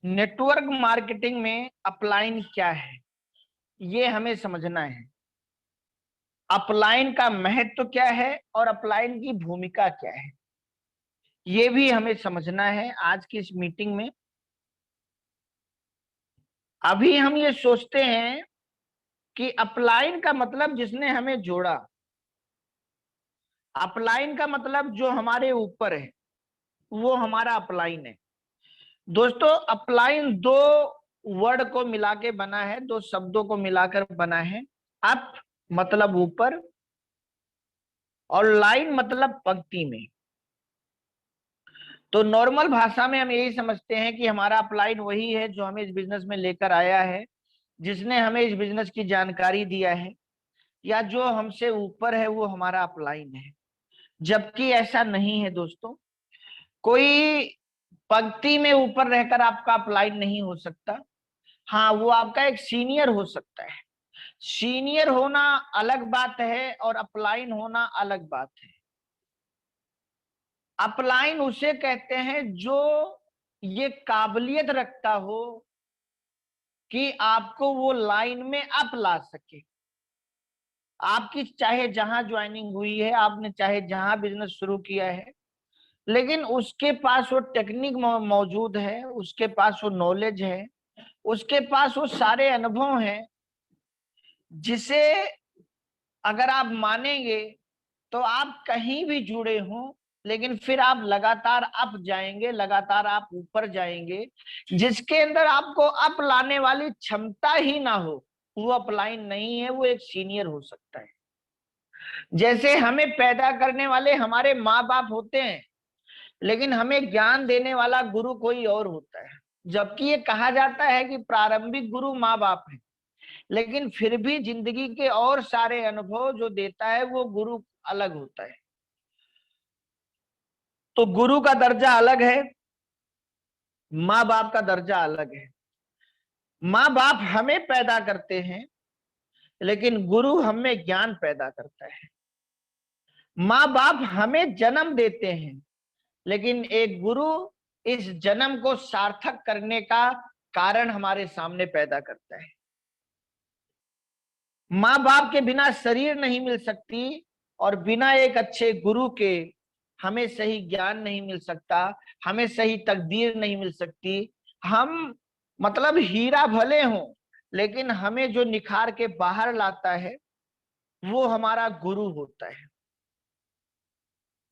Network marketing में upline क्या है, ये हमें समझना है। अपलाइन का महत्व क्या है और अपलाइन की भूमिका क्या है, ये भी हमें समझना है आज की इस मीटिंग में। अभी हम ये सोचते हैं कि अपलाइन का मतलब जिसने हमें जोड़ा, अपलाइन का मतलब जो हमारे ऊपर है वो हमारा अपलाइन है। दोस्तों, अपलाइन दो वर्ड को मिला के बना है, दो शब्दों को मिलाकर बना है। अप मतलब ऊपर और लाइन मतलब पंक्ति में। तो नॉर्मल भाषा में हम यही समझते हैं कि हमारा अपलाइन वही है जो हमें इस बिजनेस में लेकर आया है, जिसने हमें इस बिजनेस की जानकारी दिया है, या जो हमसे ऊपर है वो हमारा अपलाइन है। जबकि ऐसा नहीं है दोस्तों। कोई पंक्ति में ऊपर रहकर आपका अपलाइन नहीं हो सकता। हाँ, वो आपका एक सीनियर हो सकता है। सीनियर होना अलग बात है और अपलाइन होना अलग बात है। अपलाइन उसे कहते हैं जो ये काबिलियत रखता हो कि आपको वो लाइन में अप ला सके। आपकी चाहे जहां ज्वाइनिंग हुई है, आपने चाहे जहां बिजनेस शुरू किया है, लेकिन उसके पास वो टेक्निक मौजूद है, उसके पास वो नॉलेज है, उसके पास वो सारे अनुभव हैं, जिसे अगर आप मानेंगे तो आप कहीं भी जुड़े हों, लेकिन फिर आप लगातार अप जाएंगे, लगातार आप ऊपर जाएंगे। जिसके अंदर आपको अप लाने वाली क्षमता ही ना हो, वो अपलाइन नहीं है, वो एक सीनियर हो सकता है। जैसे हमें पैदा करने वाले हमारे माँ बाप होते हैं, लेकिन हमें ज्ञान देने वाला गुरु कोई और होता है। जबकि ये कहा जाता है कि प्रारंभिक गुरु माँ बाप है, लेकिन फिर भी जिंदगी के और सारे अनुभव जो देता है वो गुरु अलग होता है। तो गुरु का दर्जा अलग है, माँ बाप का दर्जा अलग है। माँ बाप हमें पैदा करते हैं, लेकिन गुरु हमें ज्ञान पैदा करता है। माँ बाप हमें जन्म देते हैं, लेकिन एक गुरु इस जन्म को सार्थक करने का कारण हमारे सामने पैदा करता है। माँ बाप के बिना शरीर नहीं मिल सकती, और बिना एक अच्छे गुरु के हमें सही ज्ञान नहीं मिल सकता, हमें सही तकदीर नहीं मिल सकती। हम मतलब हीरा भले हों, लेकिन हमें जो निखार के बाहर लाता है वो हमारा गुरु होता है,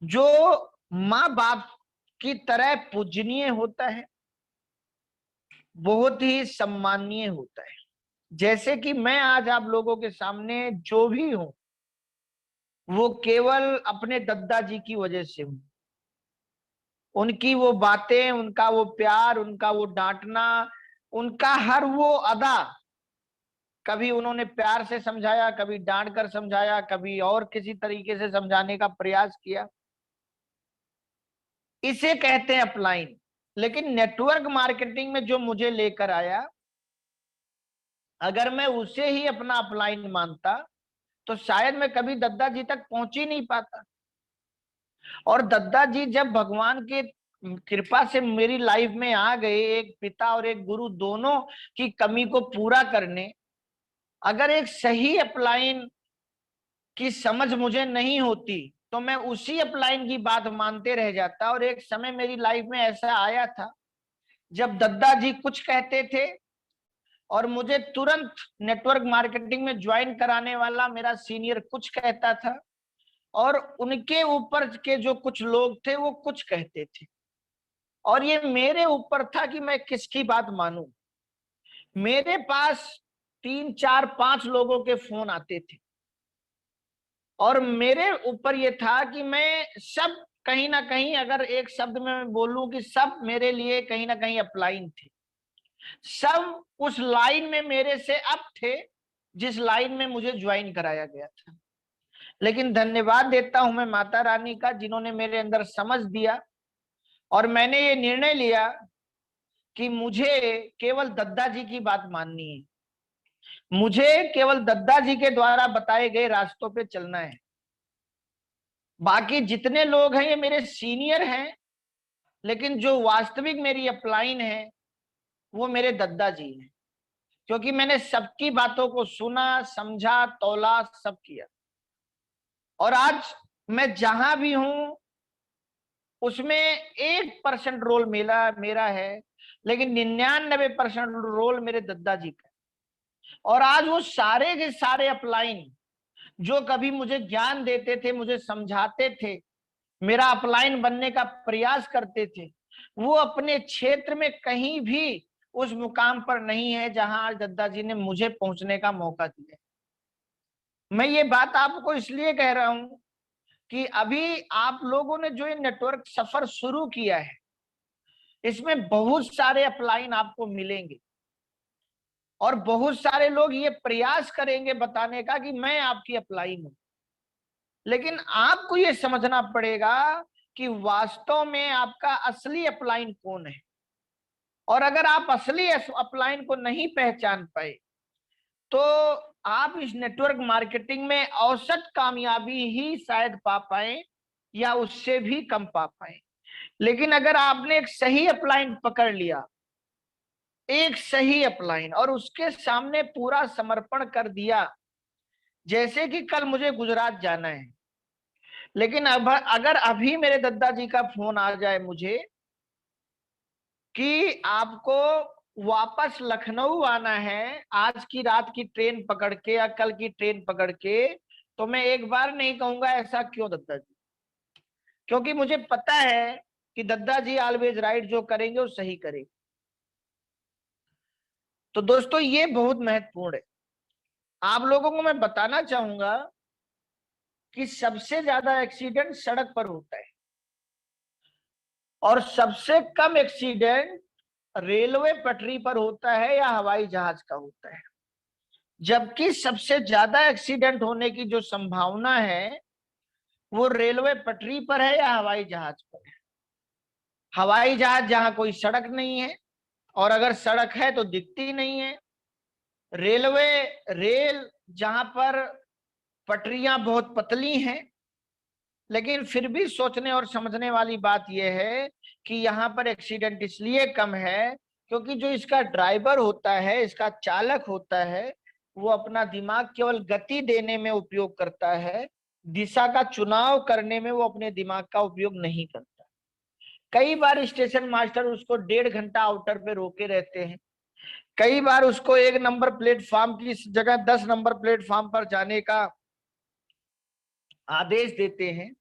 जो माँ बाप की तरह पूजनीय होता है, बहुत ही सम्माननीय होता है। जैसे कि मैं आज आप लोगों के सामने जो भी हूं, वो केवल अपने दद्दा जी की वजह से हूं। उनकी वो बातें, उनका वो प्यार, उनका वो डांटना, उनका हर वो अदा, कभी उन्होंने प्यार से समझाया, कभी डांट कर समझाया, कभी और किसी तरीके से समझाने का प्रयास किया, इसे कहते हैं अपलाइन। लेकिन नेटवर्क मार्केटिंग में जो मुझे लेकर आया, अगर मैं उसे ही अपना अपलाइन मानता तो शायद मैं कभी दद्दा जी तक पहुंच ही नहीं पाता। और दद्दा जी जब भगवान के कृपा से मेरी लाइफ में आ गए, एक पिता और एक गुरु दोनों की कमी को पूरा करने, अगर एक सही अपलाइन की समझ मुझे नहीं होती तो मैं उसी अपलाइन की बात मानते रह जाता। और एक समय मेरी लाइफ में ऐसा आया था जब दद्दा जी कुछ कहते थे और मुझे तुरंत नेटवर्क मार्केटिंग में ज्वाइन कराने वाला मेरा सीनियर कुछ कहता था, और उनके ऊपर के जो कुछ लोग थे वो कुछ कहते थे, और ये मेरे ऊपर था कि मैं किसकी बात मानूं। मेरे पास 3 4 5 लोगों के फोन आते थे, और मेरे ऊपर ये था कि मैं सब, कहीं ना कहीं अगर एक शब्द में मैं बोलूं कि सब मेरे लिए कहीं ना कहीं अपलाइन थे। सब उस लाइन में मेरे से अप थे जिस लाइन में मुझे ज्वाइन कराया गया था। लेकिन धन्यवाद देता हूं मैं माता रानी का, जिन्होंने मेरे अंदर समझ दिया, और मैंने ये निर्णय लिया कि मुझे केवल दद्दा जी की बात माननी है। मुझे केवल दद्दा जी के द्वारा बताए गए रास्तों पे चलना है। बाकी जितने लोग हैं ये मेरे सीनियर हैं, लेकिन जो वास्तविक मेरी अपलाइन है वो मेरे दद्दा जी हैं, क्योंकि मैंने सबकी बातों को सुना, समझा, तौला, सब किया। और आज मैं जहां भी हूं उसमें 1% रोल मेरा है, लेकिन 99% रोल मेरे दद्दा जी का। और आज वो सारे के सारे अपलाइन जो कभी मुझे ज्ञान देते थे, मुझे समझाते थे, मेरा अपलाइन बनने का प्रयास करते थे, वो अपने क्षेत्र में कहीं भी उस मुकाम पर नहीं है जहां आज दद्दा जी ने मुझे पहुंचने का मौका दिया। मैं ये बात आपको इसलिए कह रहा हूं कि अभी आप लोगों ने जो ये नेटवर्क सफर शुरू किया है, इसमें बहुत सारे अपलाइन आपको मिलेंगे और बहुत सारे लोग ये प्रयास करेंगे बताने का कि मैं आपकी अपलाइन हूं। लेकिन आपको ये समझना पड़ेगा कि वास्तव में आपका असली अपलाइन कौन है। और अगर आप असली अपलाइन को नहीं पहचान पाए तो आप इस नेटवर्क मार्केटिंग में औसत कामयाबी ही शायद पा पाए या उससे भी कम पा पाए। लेकिन अगर आपने एक सही अपलाइन पकड़ लिया, एक सही अपलाइन, और उसके सामने पूरा समर्पण कर दिया, जैसे कि कल मुझे गुजरात जाना है, लेकिन अब अगर अभी मेरे दद्दा जी का फोन आ जाए मुझे कि आपको वापस लखनऊ आना है आज की रात की ट्रेन पकड़ के या कल की ट्रेन पकड़ के, तो मैं एक बार नहीं कहूंगा ऐसा क्यों दद्दा जी, क्योंकि मुझे पता है कि दद्दा जी ऑलवेज राइट, जो करेंगे वो सही करेंगे। तो दोस्तों ये बहुत महत्वपूर्ण है। आप लोगों को मैं बताना चाहूंगा कि सबसे ज्यादा एक्सीडेंट सड़क पर होता है और सबसे कम एक्सीडेंट रेलवे पटरी पर होता है या हवाई जहाज का होता है। जबकि सबसे ज्यादा एक्सीडेंट होने की जो संभावना है वो रेलवे पटरी पर है या हवाई जहाज पर है। हवाई जहाज जहां कोई सड़क नहीं है, और अगर सड़क है तो दिखती नहीं है। रेल जहां पर पटरियां बहुत पतली हैं, लेकिन फिर भी सोचने और समझने वाली बात यह है कि यहाँ पर एक्सीडेंट इसलिए कम है क्योंकि जो इसका ड्राइवर होता है, इसका चालक होता है, वो अपना दिमाग केवल गति देने में उपयोग करता है, दिशा का चुनाव करने में वो अपने दिमाग का उपयोग नहीं करता। कई बार स्टेशन मास्टर उसको 1.5 घंटा आउटर पे रोके रहते हैं, कई बार उसको 1 नंबर प्लेटफॉर्म की जगह 10 नंबर प्लेटफॉर्म पर जाने का आदेश देते हैं।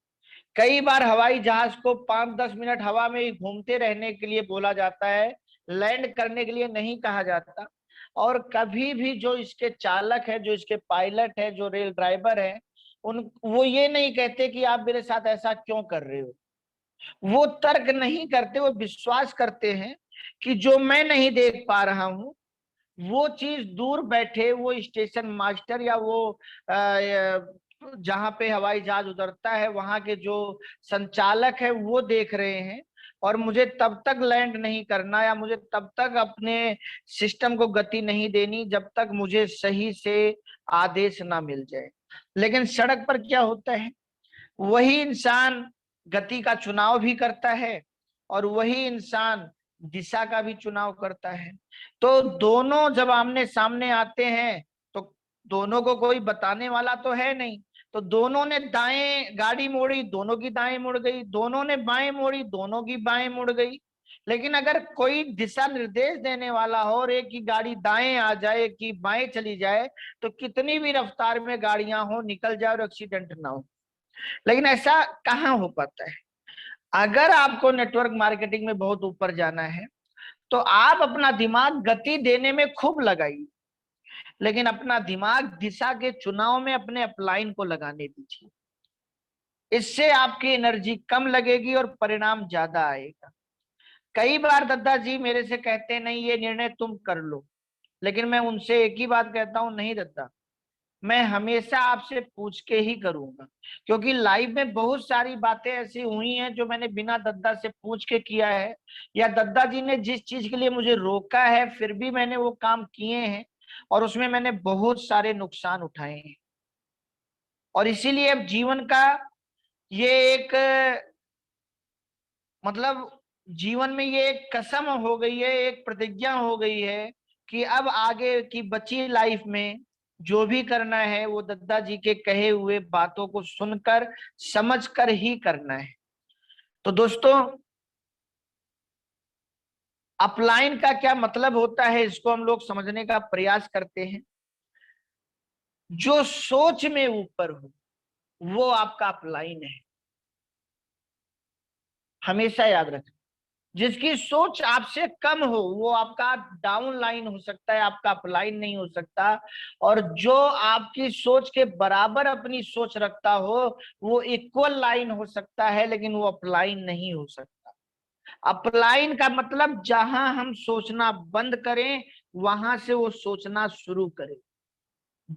कई बार हवाई जहाज को 5-10 मिनट हवा में ही घूमते रहने के लिए बोला जाता है, लैंड करने के लिए नहीं कहा जाता। और कभी भी जो इसके चालक है, जो इसके पायलट है, जो रेल ड्राइवर है, वो ये नहीं कहते कि आप मेरे साथ ऐसा क्यों कर रहे हो। वो तर्क नहीं करते, वो विश्वास करते हैं कि जो मैं नहीं देख पा रहा हूं वो चीज दूर बैठे वो स्टेशन मास्टर या वो जहां पे हवाई जहाज उतरता है वहां के जो संचालक है वो देख रहे हैं। और मुझे तब तक लैंड नहीं करना या मुझे तब तक अपने सिस्टम को गति नहीं देनी जब तक मुझे सही से आदेश ना मिल जाए। लेकिन सड़क पर क्या होता है, वही इंसान गति का चुनाव भी करता है और वही इंसान दिशा का भी चुनाव करता है। तो दोनों जब आमने सामने आते हैं तो दोनों को कोई बताने वाला तो है नहीं। तो दोनों ने दाएं गाड़ी मोड़ी, दोनों की दाएं मुड़ गई, दोनों ने बाएं मोड़ी, दोनों की बाएं मुड़ गई। लेकिन अगर कोई दिशा निर्देश देने वाला हो और एक की गाड़ी दाएं आ जाए, एक की बाएं चली जाए, तो कितनी भी रफ्तार में गाड़ियां हो निकल जाए और एक्सीडेंट ना हो। लेकिन ऐसा कहाँ हो पाता है। अगर आपको नेटवर्क मार्केटिंग में बहुत ऊपर जाना है तो आप अपना दिमाग गति देने में खूब लगाइए, लेकिन अपना दिमाग दिशा के चुनाव में अपने अपलाइन को लगाने दीजिए। इससे आपकी एनर्जी कम लगेगी और परिणाम ज्यादा आएगा। कई बार दद्दा जी मेरे से कहते हैं नहीं ये निर्णय तुम कर लो, लेकिन मैं उनसे एक ही बात कहता हूं, नहीं दद्दा, मैं हमेशा आपसे पूछ के ही करूंगा। क्योंकि लाइफ में बहुत सारी बातें ऐसी हुई हैं जो मैंने बिना दद्दा से पूछ के किया है, या दद्दा जी ने जिस चीज के लिए मुझे रोका है फिर भी मैंने वो काम किए हैं और उसमें मैंने बहुत सारे नुकसान उठाए हैं। और इसीलिए अब जीवन का ये एक मतलब जीवन में ये एक कसम हो गई है, एक प्रतिज्ञा हो गई है कि अब आगे की बची लाइफ में जो भी करना है वो दद्दा जी के कहे हुए बातों को सुनकर समझकर ही करना है। तो दोस्तों, अपलाइन का क्या मतलब होता है इसको हम लोग समझने का प्रयास करते हैं। जो सोच में ऊपर हो वो आपका अपलाइन है, हमेशा याद रखें। जिसकी सोच आपसे कम हो वो आपका डाउन लाइन हो सकता है, आपका अपलाइन नहीं हो सकता। और जो आपकी सोच के बराबर अपनी सोच रखता हो वो इक्वल लाइन हो सकता है, लेकिन वो अपलाइन नहीं हो सकता। अपलाइन का मतलब जहां हम सोचना बंद करें वहां से वो सोचना शुरू करें।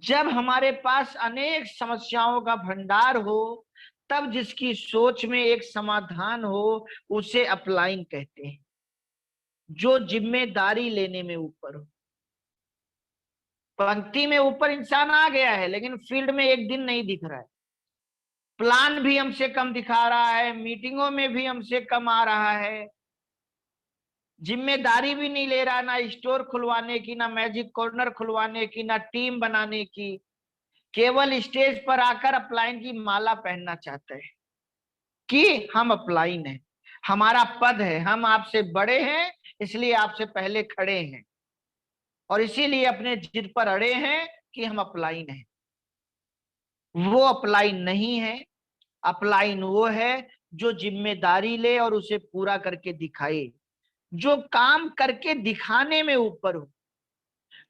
जब हमारे पास अनेक समस्याओं का भंडार हो तब जिसकी सोच में एक समाधान हो उसे अपलाइन कहते हैं। जो जिम्मेदारी लेने में ऊपर हो। पंक्ति में ऊपर इंसान आ गया है लेकिन फील्ड में एक दिन नहीं दिख रहा है। प्लान भी हमसे कम दिखा रहा है, मीटिंगों में भी हमसे कम आ रहा है, जिम्मेदारी भी नहीं ले रहा, ना स्टोर खुलवाने की, ना मैजिक कॉर्नर खुलवाने की, ना टीम बनाने की। केवल स्टेज पर आकर अपलाइन की माला पहनना चाहते हैं कि हम अपलाइन हैं, हमारा पद है, हम आपसे बड़े हैं इसलिए आपसे पहले खड़े हैं, और इसीलिए अपने जिद पर अड़े हैं कि हम अपलाइन हैं। वो अपलाइन नहीं है। अपलाइन वो है जो जिम्मेदारी ले और उसे पूरा करके दिखाए, जो काम करके दिखाने में ऊपर हो।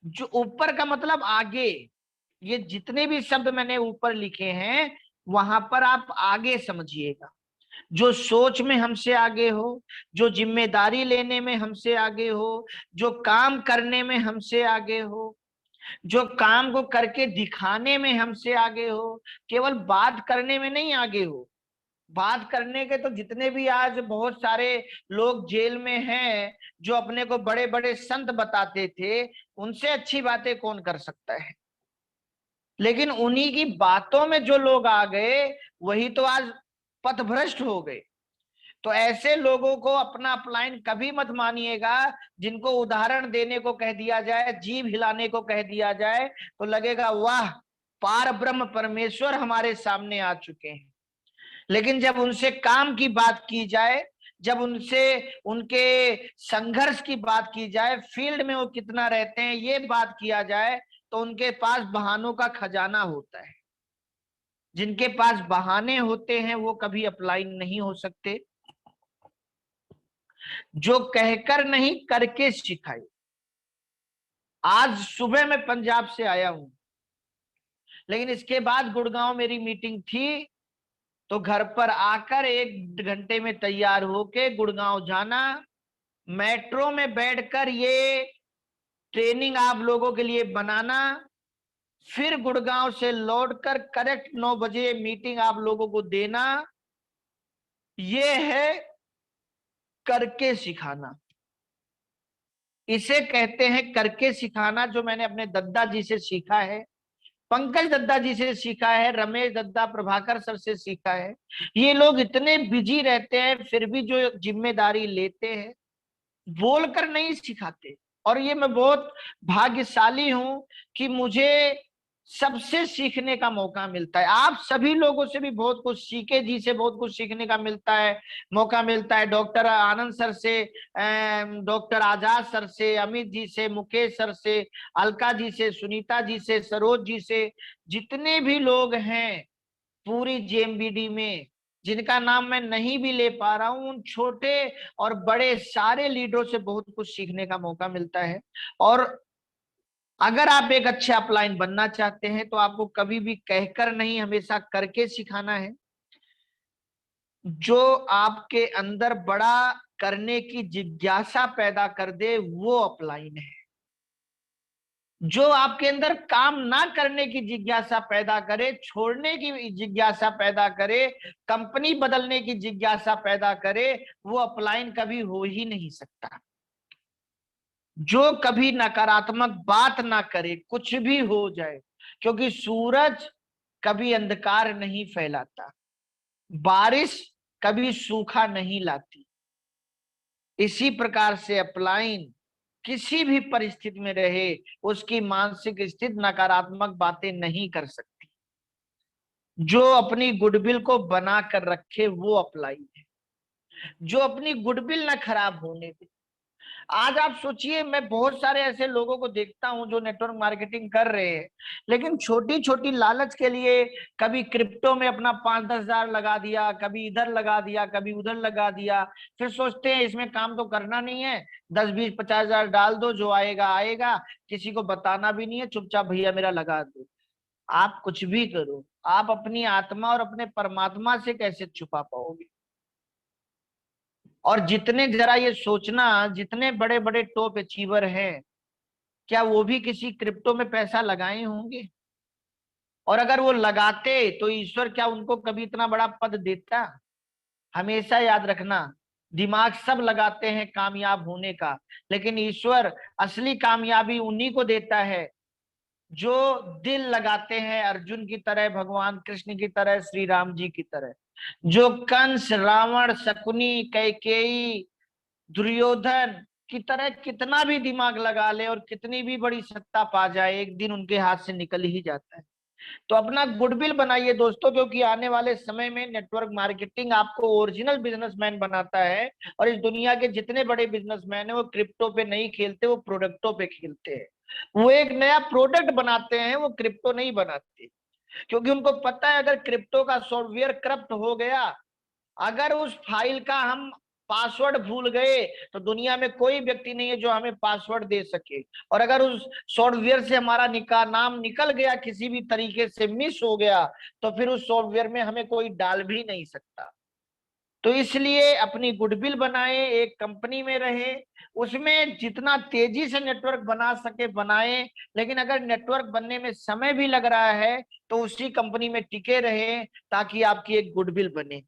जो ऊपर का मतलब आगे, ये जितने भी शब्द मैंने ऊपर लिखे हैं वहां पर आप आगे समझिएगा। जो सोच में हमसे आगे हो, जो जिम्मेदारी लेने में हमसे आगे हो, जो काम करने में हमसे आगे हो, जो काम को करके दिखाने में हमसे आगे हो, केवल बात करने में नहीं आगे हो। बात करने के तो जितने भी आज बहुत सारे लोग जेल में हैं जो अपने को बड़े बड़े संत बताते थे, उनसे अच्छी बातें कौन कर सकता है। लेकिन उन्हीं की बातों में जो लोग आ गए वही तो आज पथभ्रष्ट हो गए। तो ऐसे लोगों को अपना अपलाइन कभी मत मानिएगा। जिनको उदाहरण देने को कह दिया जाए, जीभ हिलाने को कह दिया जाए तो लगेगा वाह, पार ब्रह्म परमेश्वर हमारे सामने आ चुके हैं। लेकिन जब उनसे काम की बात की जाए, जब उनसे उनके संघर्ष की बात की जाए, फील्ड में वो कितना रहते हैं ये बात किया जाए, तो उनके पास बहानों का खजाना होता है। जिनके पास बहाने होते हैं वो कभी अपलाइन नहीं हो सकते। जो कहकर नहीं करके सिखाए। आज सुबह मैं पंजाब से आया हूं, लेकिन इसके बाद गुड़गांव मेरी मीटिंग थी, तो घर पर आकर 1 घंटे में तैयार होके गुड़गांव जाना, मेट्रो में बैठकर ये ट्रेनिंग आप लोगों के लिए बनाना, फिर गुड़गांव से लौटकर करेक्ट 9 बजे मीटिंग आप लोगों को देना, ये है करके सिखाना। इसे कहते हैं करके सिखाना, जो मैंने अपने दद्दा जी से सीखा है, पंकज दद्दा जी से सीखा है, रमेश दद्दा प्रभाकर सर से सीखा है। ये लोग इतने बिजी रहते हैं फिर भी जो जिम्मेदारी लेते हैं बोलकर नहीं सिखाते। और ये मैं बहुत भाग्यशाली हूं कि मुझे सबसे सीखने का मौका मिलता है। आप सभी लोगों से भी बहुत कुछ, सीके जी से बहुत कुछ सीखने का मिलता है, मौका मिलता है, डॉक्टर आनंद सर से, डॉक्टर आजाद सर से, अमित जी से, मुकेश सर से, अलका जी से, सुनीता जी से, सरोज जी से, जितने भी लोग हैं पूरी जेएमबीडी में, जिनका नाम मैं नहीं भी ले पा रहा हूं, उन छोटे और बड़े सारे लीडरों से बहुत कुछ सीखने का मौका मिलता है। और अगर आप एक अच्छे अपलाइन बनना चाहते हैं तो आपको कभी भी कहकर नहीं, हमेशा करके सिखाना है। जो आपके अंदर बड़ा करने की जिज्ञासा पैदा कर दे वो अपलाइन है। जो आपके अंदर काम ना करने की जिज्ञासा पैदा करे, छोड़ने की जिज्ञासा पैदा करे, कंपनी बदलने की जिज्ञासा पैदा करे, वो अपलाइन कभी हो ही नहीं सकता। जो कभी नकारात्मक बात ना करे, कुछ भी हो जाए, क्योंकि सूरज कभी अंधकार नहीं फैलाता, बारिश कभी सूखा नहीं लाती, इसी प्रकार से अपलाइन किसी भी परिस्थिति में रहे, उसकी मानसिक स्थिति नकारात्मक बातें नहीं कर सकती। जो अपनी गुडविल को बना कर रखे वो अपलाइन है, जो अपनी गुडविल ना खराब होने दे। आज आप सोचिए, मैं बहुत सारे ऐसे लोगों को देखता हूं जो नेटवर्क मार्केटिंग कर रहे हैं, लेकिन छोटी छोटी लालच के लिए कभी क्रिप्टो में अपना 5-10 हजार लगा दिया, कभी इधर लगा दिया, कभी उधर लगा दिया। फिर सोचते हैं इसमें काम तो करना नहीं है, 10-20-50 हजार डाल दो, जो आएगा आएगा, किसी को बताना भी नहीं है, चुपचाप भैया मेरा लगा दो। आप कुछ भी करो, आप अपनी आत्मा और अपने परमात्मा से कैसे छुपा पाओगे? और जितने, जरा ये सोचना, जितने बड़े बड़े टॉप अचीवर हैं, क्या वो भी किसी क्रिप्टो में पैसा लगाए होंगे? और अगर वो लगाते तो ईश्वर क्या उनको कभी इतना बड़ा पद देता? हमेशा याद रखना, दिमाग सब लगाते हैं कामयाब होने का, लेकिन ईश्वर असली कामयाबी उन्हीं को देता है जो दिल लगाते हैं, अर्जुन की तरह, भगवान कृष्ण की तरह, श्री राम जी की तरह। जो कंस, रावण, शकुनी, कैकेयी, दुर्योधन की तरह कितना भी दिमाग लगा ले और कितनी भी बड़ी सत्ता पा जाए, एक दिन उनके हाथ से निकल ही जाता है। तो अपना गुडविल बनाइए दोस्तों, क्योंकि आने वाले समय में नेटवर्क मार्केटिंग आपको ओरिजिनल बिजनेसमैन बनाता है। और इस दुनिया के जितने बड़े बिजनेसमैन है वो क्रिप्टो पे नहीं खेलते, वो प्रोडक्टों पे खेलते हैं। वो एक नया प्रोडक्ट बनाते हैं, वो क्रिप्टो नहीं बनाते, क्योंकि उनको पता है अगर क्रिप्टो का सॉफ्टवेयर करप्ट हो गया, अगर उस फाइल का हम पासवर्ड भूल गए, तो दुनिया में कोई व्यक्ति नहीं है जो हमें पासवर्ड दे सके। और अगर उस सॉफ्टवेयर से हमारा नाम निकल गया, किसी भी तरीके से मिस हो गया, तो फिर उस सॉफ्टवेयर में हमें कोई डाल भी नहीं सकता। तो इसलिए अपनी गुडविल बनाए, एक कंपनी में रहे, उसमें जितना तेजी से नेटवर्क बना सके बनाए, लेकिन अगर नेटवर्क बनने में समय भी लग रहा है तो उसी कंपनी में टिके रहे, ताकि आपकी एक गुडविल बने।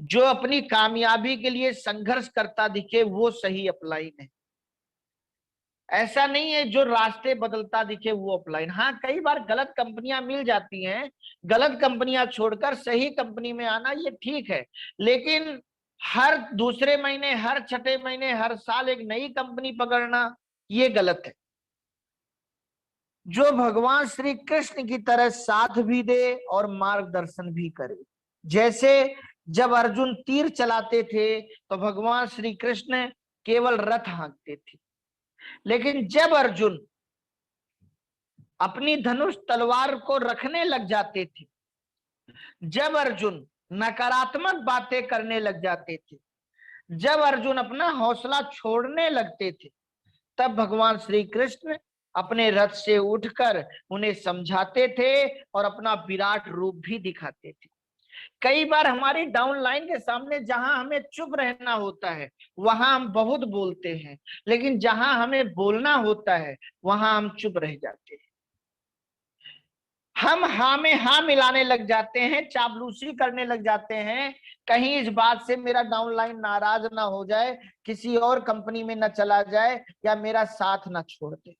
जो अपनी कामयाबी के लिए संघर्ष करता दिखे वो सही अपलाइन है। ऐसा नहीं है जो रास्ते बदलता दिखे वो अपलाइन। हाँ, कई बार गलत कंपनियां मिल जाती हैं, गलत कंपनियां छोड़कर सही कंपनी में आना ये ठीक है, लेकिन हर दूसरे महीने, हर छठे महीने, हर साल एक नई कंपनी पकड़ना ये गलत है। जो भगवान श्री कृष्ण की तरह साथ भी दे और मार्गदर्शन भी करे। जैसे जब अर्जुन तीर चलाते थे तो भगवान श्री कृष्ण केवल रथ हाँकते थे, लेकिन जब अर्जुन अपनी धनुष तलवार को रखने लग जाते थे, जब अर्जुन नकारात्मक बातें करने लग जाते थे, जब अर्जुन अपना हौसला छोड़ने लगते थे, तब भगवान श्री कृष्ण अपने रथ से उठकर उन्हें समझाते थे और अपना विराट रूप भी दिखाते थे। कई बार हमारी डाउन लाइन के सामने जहां हमें चुप रहना होता है वहां हम बहुत बोलते हैं, लेकिन जहां हमें बोलना होता है वहां हम चुप रह जाते हैं। हम हाँ में हाँ मिलाने लग जाते हैं, चापलूसी करने लग जाते हैं, कहीं इस बात से मेरा डाउनलाइन नाराज ना हो जाए, किसी और कंपनी में ना चला जाए, या मेरा साथ ना छोड़ दे।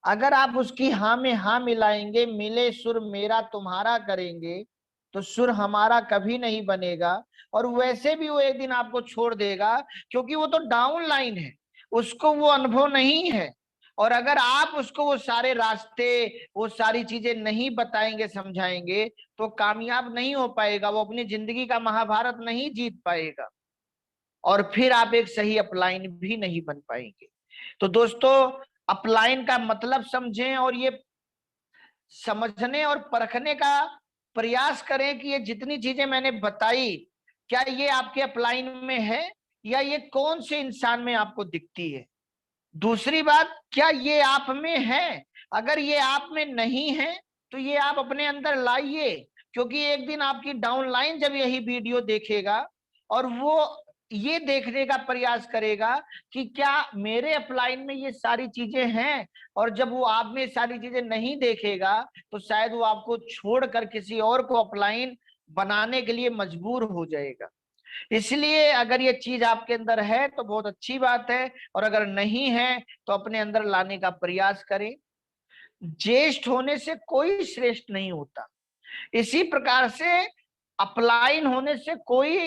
अगर आप उसकी हाँ में हाँ मिलाएंगे, मिले सुर मेरा तुम्हारा करेंगे, तो सुर हमारा कभी नहीं बनेगा। और वैसे भी वो एक दिन आपको छोड़ देगा, क्योंकि वो तो डाउन लाइन है, उसको वो अनुभव नहीं है। और अगर आप उसको वो सारे रास्ते, वो सारी चीजें नहीं बताएंगे, समझाएंगे, तो कामयाब नहीं हो पाएगा, वो अपनी जिंदगी का महाभारत नहीं जीत पाएगा, और फिर आप एक सही अपलाइन भी नहीं बन पाएंगे। तो दोस्तों, अपलाइन का मतलब समझें और ये समझने और परखने का प्रयास करें कि ये जितनी चीजें मैंने बताई, क्या ये आपके अपलाइन में है, या ये कौन से इंसान में आपको दिखती है। दूसरी बात, क्या ये आप में है? अगर ये आप में नहीं है तो ये आप अपने अंदर लाइए, क्योंकि एक दिन आपकी डाउनलाइन जब यही वीडियो देखेगा और वो ये देखने का प्रयास करेगा कि क्या मेरे अपलाइन में ये सारी चीजें हैं, और जब वो आप में सारी चीजें नहीं देखेगा तो शायद वो आपको छोड़कर किसी और को अपलाइन बनाने के लिए मजबूर हो जाएगा। इसलिए अगर ये चीज आपके अंदर है तो बहुत अच्छी बात है, और अगर नहीं है तो अपने अंदर लाने का प्रयास करें। ज्येष्ठ होने से कोई श्रेष्ठ नहीं होता, इसी प्रकार से अपलाइन होने से कोई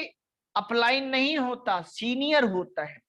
अपलाइन नहीं होता, सीनियर होता है।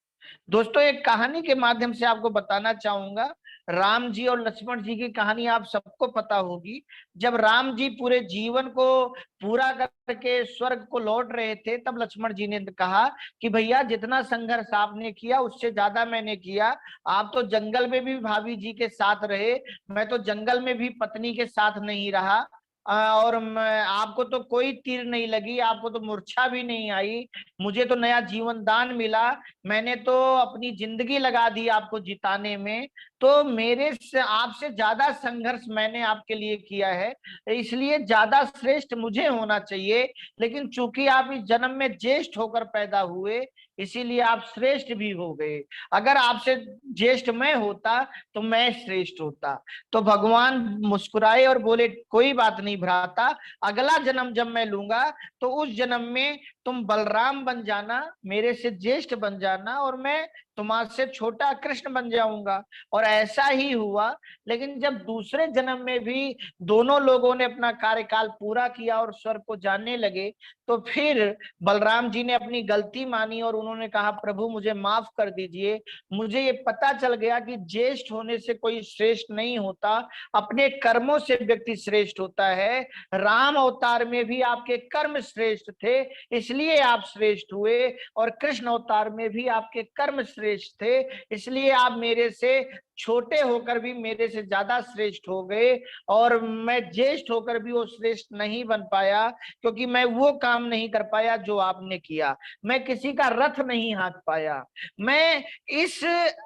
दोस्तों एक कहानी के माध्यम से आपको बताना चाहूंगा, राम जी और लक्ष्मण जी की कहानी आप सबको पता होगी। जब राम जी पूरे जीवन को पूरा करके स्वर्ग को लौट रहे थे, तब लक्ष्मण जी ने कहा कि भैया जितना संघर्ष आपने किया उससे ज्यादा मैंने किया। आप तो जंगल में भी भाभी जी के साथ रहे, मैं तो जंगल में भी पत्नी के साथ नहीं रहा। और आपको तो कोई तीर नहीं लगी, आपको तो मूर्छा भी नहीं आई, मुझे तो नया जीवन दान मिला, मैंने तो अपनी जिंदगी लगा दी आपको जिताने में। तो मेरे से आपसे ज्यादा संघर्ष मैंने आपके लिए किया है, इसलिए ज्यादा श्रेष्ठ मुझे होना चाहिए। लेकिन चूंकि आप इस जन्म में ज्येष्ठ होकर पैदा हुए, इसीलिए आप श्रेष्ठ भी हो गए। अगर आपसे ज्येष्ठ मैं होता तो मैं श्रेष्ठ होता। तो भगवान मुस्कुराए और बोले कोई बात नहीं भ्राता, अगला जन्म जब मैं लूंगा तो उस जन्म में तुम बलराम बन जाना, मेरे से ज्येष्ठ बन जाना, और मैं तुम्हारे छोटा कृष्ण बन जाऊंगा। और ऐसा ही हुआ। लेकिन जब दूसरे जन्म में भी दोनों लोगों ने अपना कार्यकाल पूरा किया और स्वर्ग को जाने लगे, तो फिर बलराम जी ने अपनी गलती मानी और उन्होंने कहा प्रभु मुझे माफ कर दीजिए, मुझे ये पता चल गया कि ज्येष्ठ होने से कोई श्रेष्ठ नहीं होता, अपने कर्मों से व्यक्ति श्रेष्ठ होता है। राम अवतार में भी आपके कर्म श्रेष्ठ थे, इसलिए आप श्रेष्ठ हुए, और कृष्ण अवतार में भी आपके कर्म श्रेष्ठ थे, इसलिए आप मेरे से छोटे होकर भी मेरे से ज्यादा श्रेष्ठ हो गए। और मैं ज्येष्ठ होकर भी वो श्रेष्ठ नहीं बन पाया, क्योंकि मैं वो काम नहीं कर पाया जो आपने किया। मैं किसी का रथ नहीं हाँक पाया, मैं इस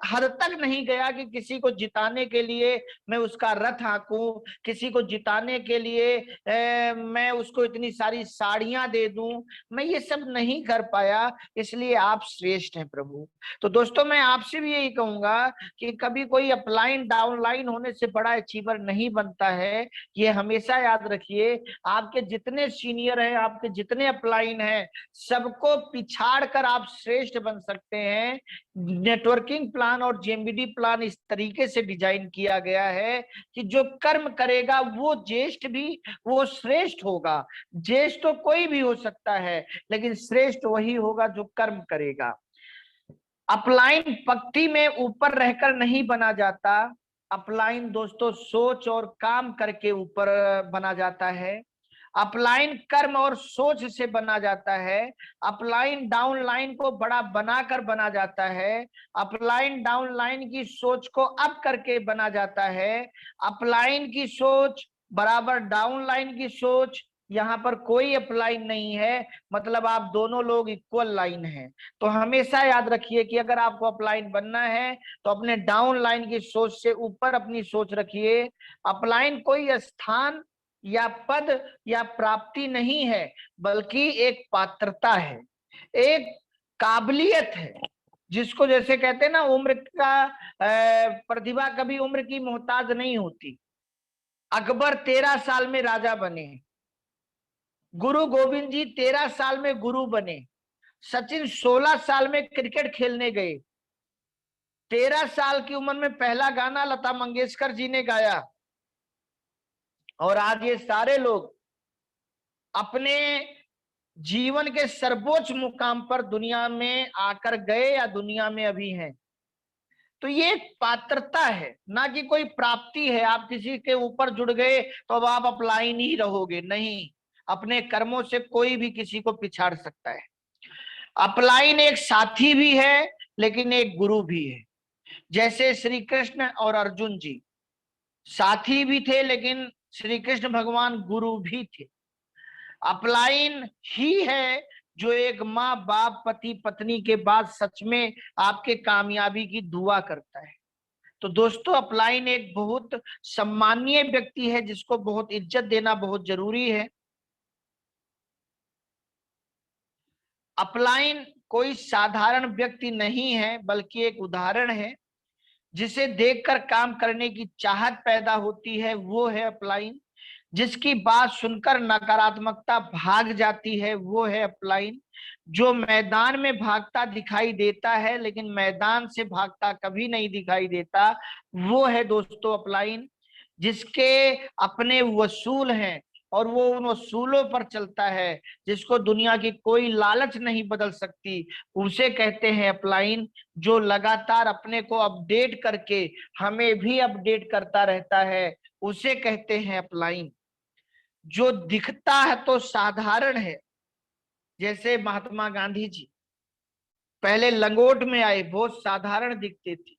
हद तक नहीं गया कि किसी को जिताने के लिए मैं उसका रथ हाँकूं, किसी को जिताने के लिए मैं उसको इतनी सारी साड़ियां दे दूं, मैं ये सब नहीं कर पाया, इसलिए आप श्रेष्ठ हैं प्रभु। तो दोस्तों मैं आपसे भी यही कहूंगा कि कभी कोई अपलाइन डाउनलाइन होने से बड़ा अचीवर नहीं बनता है, ये हमेशा याद रखिए। आपके जितने सीनियर हैं, आपके जितने अपलाइन हैं, सबको पिछाड़ कर आप श्रेष्ठ बन सकते हैं। नेटवर्किंग प्लान और जेएमबीडी प्लान इस तरीके से डिजाइन किया गया है कि जो कर्म करेगा वो ज्येष्ठ भी, वो श्रेष्ठ होगा। ज्येष्ठ तो कोई भी हो सकता है, लेकिन श्रेष्ठ वही होगा जो कर्म करेगा। अपलाइन पंक्ति में ऊपर रहकर नहीं बना जाता, अपलाइन दोस्तों सोच और काम करके ऊपर बना जाता है। अपलाइन कर्म और सोच से बना जाता है। अपलाइन डाउनलाइन को बड़ा बनाकर बना जाता है। अपलाइन डाउनलाइन की सोच को अप करके बना जाता है। अपलाइन की सोच बराबर डाउनलाइन की सोच, यहाँ पर कोई अपलाइन नहीं है, मतलब आप दोनों लोग इक्वल लाइन हैं। तो हमेशा याद रखिए कि अगर आपको अपलाइन बनना है तो अपने डाउन लाइन की सोच से ऊपर अपनी सोच रखिए। अपलाइन कोई स्थान या पद या प्राप्ति नहीं है, बल्कि एक पात्रता है, एक काबिलियत है, जिसको जैसे कहते हैं ना उम्र का प्रतिभा कभी उम्र की मोहताज नहीं होती। अकबर 13 साल में राजा बने, गुरु गोविंद जी 13 साल में गुरु बने, सचिन 16 साल में क्रिकेट खेलने गए, 13 साल की उम्र में पहला गाना लता मंगेशकर जी ने गाया, और आज ये सारे लोग अपने जीवन के सर्वोच्च मुकाम पर दुनिया में आकर गए या दुनिया में अभी हैं। तो ये एक पात्रता है, ना कि कोई प्राप्ति है। आप किसी के ऊपर जुड़ गए तो अब आप अपलाइन ही रहोगे, नहीं, अपने कर्मों से कोई भी किसी को पिछाड़ सकता है। अपलाइन एक साथी भी है, लेकिन एक गुरु भी है। जैसे श्री कृष्ण और अर्जुन जी साथी भी थे, लेकिन श्री कृष्ण भगवान गुरु भी थे। अपलाइन ही है जो एक माँ बाप पति पत्नी के बाद सच में आपके कामयाबी की दुआ करता है। तो दोस्तों अपलाइन एक बहुत सम्मानीय व्यक्ति है, जिसको बहुत इज्जत देना बहुत जरूरी है। अपलाइन कोई साधारण व्यक्ति नहीं है, बल्कि एक उदाहरण है, जिसे देखकर काम करने की चाहत पैदा होती है, वो है अपलाइन। जिसकी बात सुनकर नकारात्मकता भाग जाती है, वो है अपलाइन। जो मैदान में भागता दिखाई देता है, लेकिन मैदान से भागता कभी नहीं दिखाई देता, वो है दोस्तों अपलाइन। जिसके अपने वसूल हैं, और वो उन उसूलों पर चलता है जिसको दुनिया की कोई लालच नहीं बदल सकती, उसे कहते हैं अपलाइन। जो लगातार अपने को अपडेट करके हमें भी अपडेट करता रहता है, उसे कहते हैं अपलाइन। जो दिखता है तो साधारण है, जैसे महात्मा गांधी जी पहले लंगोट में आए, बहुत साधारण दिखते थे,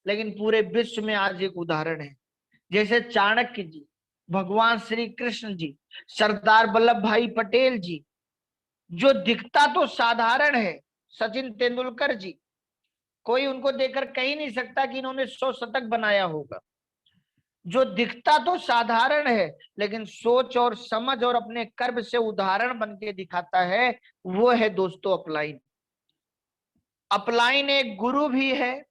लेकिन पूरे विश्व में आज एक उदाहरण है। जैसे चाणक्य जी, भगवान श्री कृष्ण जी, सरदार वल्लभ भाई पटेल जी। जो दिखता तो साधारण है, सचिन तेंदुलकर जी, कोई उनको देखकर कह ही नहीं सकता कि इन्होंने 100 शतक बनाया होगा। जो दिखता तो साधारण है, लेकिन सोच और समझ और अपने कर्म से उदाहरण बन के दिखाता है, वो है दोस्तों अपलाइन। अपलाइन एक गुरु भी है,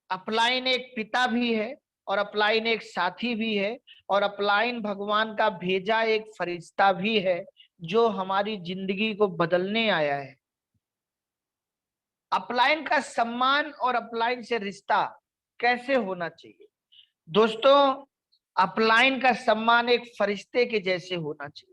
अपलाइन एक पिता भी है, और अपलाइन एक साथी भी है, और अपलाइन भगवान का भेजा एक फरिश्ता भी है, जो हमारी जिंदगी को बदलने आया है। अपलाइन का सम्मान और अपलाइन से रिश्ता कैसे होना चाहिए दोस्तों? अपलाइन का सम्मान एक फरिश्ते के जैसे होना चाहिए।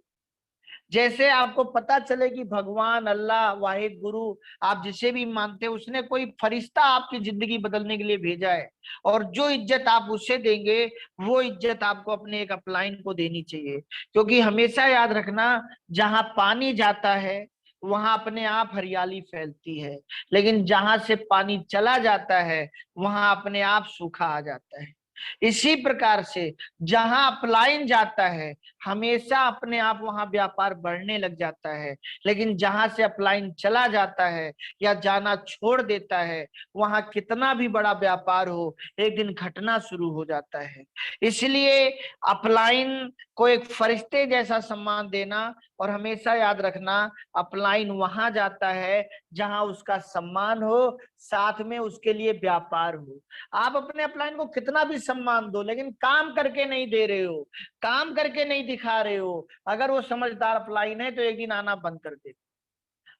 जैसे आपको पता चले कि भगवान, अल्लाह, वाहिद गुरु, आप जिसे भी मानते हैं, उसने कोई फरिश्ता आपकी जिंदगी बदलने के लिए भेजा है, और जो इज्जत आप उसे देंगे, वो इज्जत आपको अपने एक अपलाइन को देनी चाहिए। क्योंकि हमेशा याद रखना, जहां पानी जाता है वहां अपने आप हरियाली फैलती है, लेकिन जहां से पानी चला जाता है वहां अपने आप सूखा आ जाता है। इसी प्रकार से जहां अपलाइन जाता है, हमेशा अपने आप वहां व्यापार बढ़ने लग जाता है, लेकिन जहां से अपलाइन चला जाता है या जाना छोड़ देता है, वहां कितना भी बड़ा व्यापार हो, एक दिन घटना शुरू हो जाता है। इसलिए अपलाइन को एक फरिश्ते जैसा सम्मान देना, और हमेशा याद रखना, अपलाइन वहां जाता है जहां उसका सम्मान हो, साथ में उसके लिए व्यापार हो। आप अपने अपलाइन को कितना भी सम्मान दो, लेकिन काम करके नहीं दे रहे हो, काम करके नहीं दिखा रहे हो, अगर वो समझदार अपलाइन है तो एक दिन आना बंद कर दे।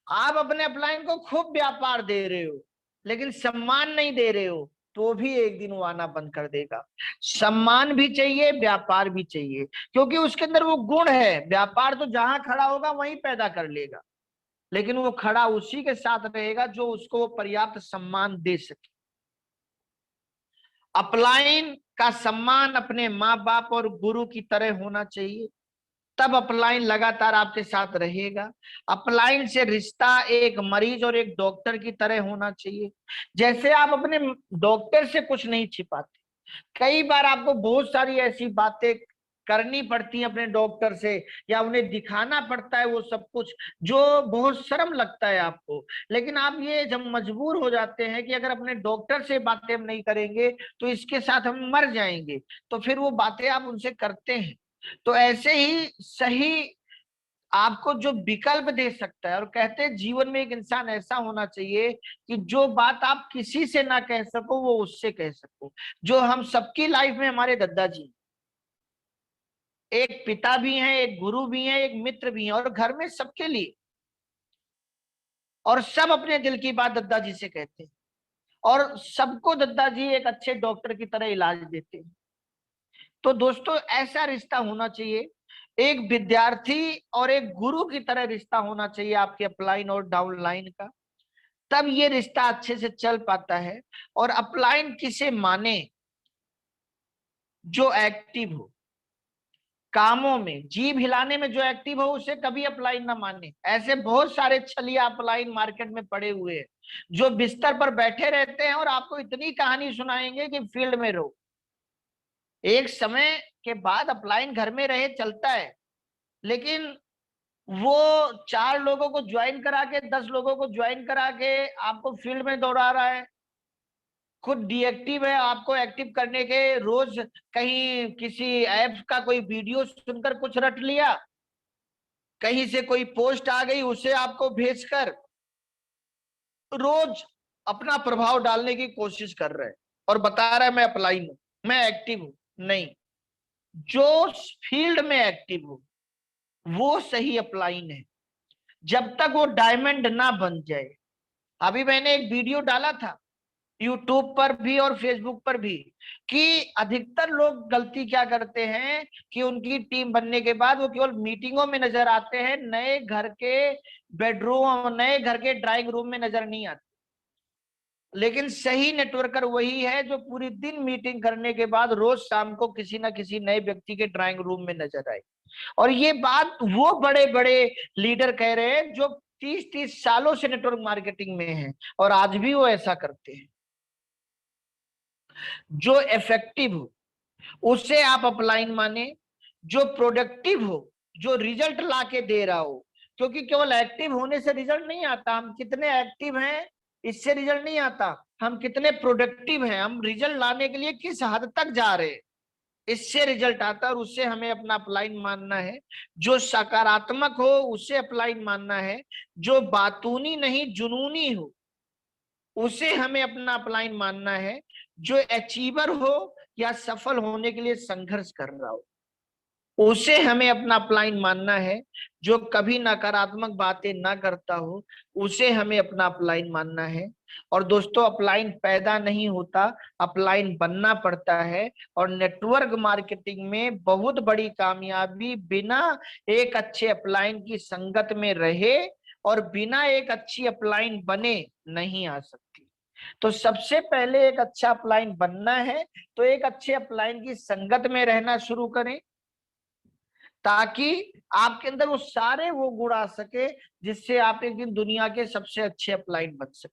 आप अपने अपलाइन को खूब व्यापार दे रहे हो, लेकिन सम्मान नहीं दे रहे हो, तो भी एक दिन वो आना बंद कर देगा। सम्मान भी चाहिए, व्यापार भी चाहिए, क्योंकि उसके अंदर वो गुण है। व्यापार तो जहां खड़ा होगा वहीं पैदा कर लेगा, लेकिन वो खड़ा उसी के साथ रहेगा जो उसको पर्याप्त सम्मान दे सके। अपलाइन का सम्मान अपने माँ बाप और गुरु की तरह होना चाहिए, तब अपलाइन लगातार आपके साथ रहेगा। अपलाइन से रिश्ता एक मरीज और एक डॉक्टर की तरह होना चाहिए। जैसे आप अपने डॉक्टर से कुछ नहीं छिपाते, कई बार आपको बहुत सारी ऐसी बातें करनी पड़ती है अपने डॉक्टर से, या उन्हें दिखाना पड़ता है वो सब कुछ, जो बहुत शर्म लगता है आपको, लेकिन आप ये जब मजबूर हो जाते हैं कि अगर अपने डॉक्टर से बातें हम नहीं करेंगे तो इसके साथ हम मर जाएंगे, तो फिर वो बातें आप उनसे करते हैं। तो ऐसे ही सही आपको जो विकल्प दे सकता है, और कहते हैं जीवन में एक इंसान ऐसा होना चाहिए कि जो बात आप किसी से ना कह सको वो उससे कह सको। जो हम सबकी लाइफ में हमारे दादाजी एक पिता भी हैं, एक गुरु भी हैं, एक मित्र भी हैं, और घर में सबके लिए, और सब अपने दिल की बात दादाजी से कहते हैं, और सबको दादाजी एक अच्छे डॉक्टर की तरह इलाज देते हैं। तो दोस्तों ऐसा रिश्ता होना चाहिए, एक विद्यार्थी और एक गुरु की तरह रिश्ता होना चाहिए आपके अपलाइन और डाउनलाइन का, तब ये रिश्ता अच्छे से चल पाता है। और अपलाइन किसे माने? जो एक्टिव हो कामों में, जीभ हिलाने में जो एक्टिव हो, उसे कभी अपलाइन ना माने। ऐसे बहुत सारे छलिया अपलाइन मार्केट में पड़े हुए हैं, जो बिस्तर पर बैठे रहते हैं और आपको इतनी कहानी सुनाएंगे कि फील्ड में रहो। एक समय के बाद अपलाइन घर में रहे चलता है, लेकिन वो 4 लोगों को ज्वाइन करा के, 10 लोगों को ज्वाइन करा के आपको फील्ड में दौड़ा रहा है, खुद डीएक्टिव है। आपको एक्टिव करने के रोज कहीं किसी ऐप का कोई वीडियो सुनकर कुछ रट लिया, कहीं से कोई पोस्ट आ गई, उसे आपको भेजकर रोज अपना प्रभाव डालने की कोशिश कर रहे हैं, और बता रहा है मैं अपलाइन हूं, मैं एक्टिव हूं। नहीं, जो फील्ड में एक्टिव हो वो सही अपलाइन है, जब तक वो डायमंड ना बन जाए। अभी मैंने एक वीडियो डाला था, यूट्यूब पर भी और फेसबुक पर भी, कि अधिकतर लोग गलती क्या करते हैं कि उनकी टीम बनने के बाद वो केवल मीटिंगों में नजर आते हैं, नए घर के बेडरूम, नए घर के ड्राइंग रूम में नजर नहीं आते। लेकिन सही नेटवर्कर वही है जो पूरी दिन मीटिंग करने के बाद रोज शाम को किसी ना किसी नए व्यक्ति के ड्राइंग रूम में नजर आए। और ये बात वो बड़े बड़े लीडर कह रहे हैं जो 30-30 सालों से नेटवर्क मार्केटिंग में हैं, और आज भी वो ऐसा करते हैं। जो इफेक्टिव हो उसे आप अपलाइन माने, जो प्रोडक्टिव हो, जो रिजल्ट ला के दे रहा हो, क्योंकि केवल एक्टिव होने से रिजल्ट नहीं आता, हम कितने एक्टिव हैं इससे रिजल्ट नहीं आता, हम कितने प्रोडक्टिव हैं, हम रिजल्ट लाने के लिए किस हद तक जा रहे हैं, इससे रिजल्ट आता है। और उससे हमें अपना अपलाइन मानना है। जो सकारात्मक हो उसे अपलाइन मानना है, जो बातूनी नहीं जुनूनी हो उसे हमें अपना अपलाइन मानना है, जो अचीवर हो या सफल होने के लिए संघर्ष कर रहा हो उसे हमें अपना अपलाइन मानना है, जो कभी नकारात्मक बातें ना करता हो उसे हमें अपना अपलाइन मानना है। और दोस्तों, अपलाइन पैदा नहीं होता, अपलाइन बनना पड़ता है। और नेटवर्क मार्केटिंग में बहुत बड़ी कामयाबी बिना एक अच्छे अपलाइन की संगत में रहे और बिना एक अच्छी अपलाइन बने नहीं आ सकती। तो सबसे पहले एक अच्छा अपलाइन बनना है तो एक अच्छे अपलाइन की संगत में रहना शुरू करें, ताकि आपके अंदर वो सारे वो गुण आ सके जिससे आप एक दिन दुनिया के सबसे अच्छे अपलाइन बन सके।